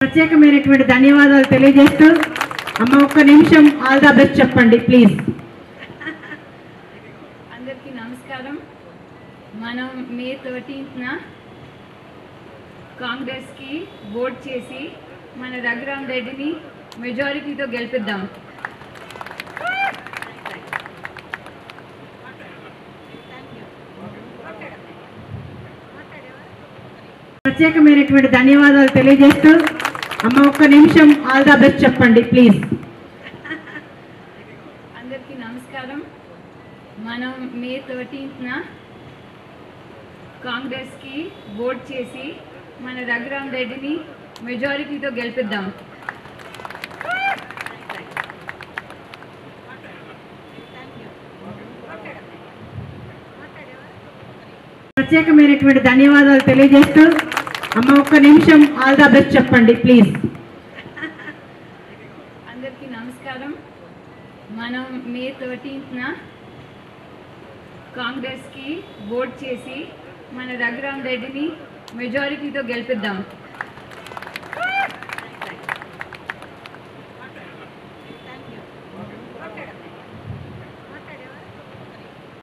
ప్రత్యేకమైనటువంటి ధన్యవాదాలు తెలియజేస్తూ అమ్మ ఒక్క నిమిషం ఆల్ ద బెస్ట్ చెప్పండి ప్లీజ్. అందరికీ నమస్కారం. మనం మే 13న కాంగ్రెస్కి ఓట్ చేసి మన రఘురామ్ రెడ్డిని మెజారిటీతో గెలిపిద్దాం. ప్రత్యేకమైనటువంటి ధన్యవాదాలు తెలియజేస్తూ అమ్మ ఒక్క నిమిషం ఆల్ ద బెస్ట్ చెప్పండి ప్లీజ్. అందరికీ నమస్కారం. మనం మే 13న కాంగ్రెస్కి ఓట్ చేసి మన రఘురామ్ రెడ్డిని మెజారిటీతో గెలిపిద్దాం. ప్రత్యేకమైనటువంటి ధన్యవాదాలు తెలియజేస్తూ అమ్మ ఒక్క నిమిషం ఆల్ ద బెస్ట్ చెప్పండి ప్లీజ్. అందరికీ నమస్కారం. మనం మే 13న కాంగ్రెస్కి ఓట్ చేసి మన రఘురామ్ రెడ్డిని మెజారిటీతో గెలిపిద్దాం.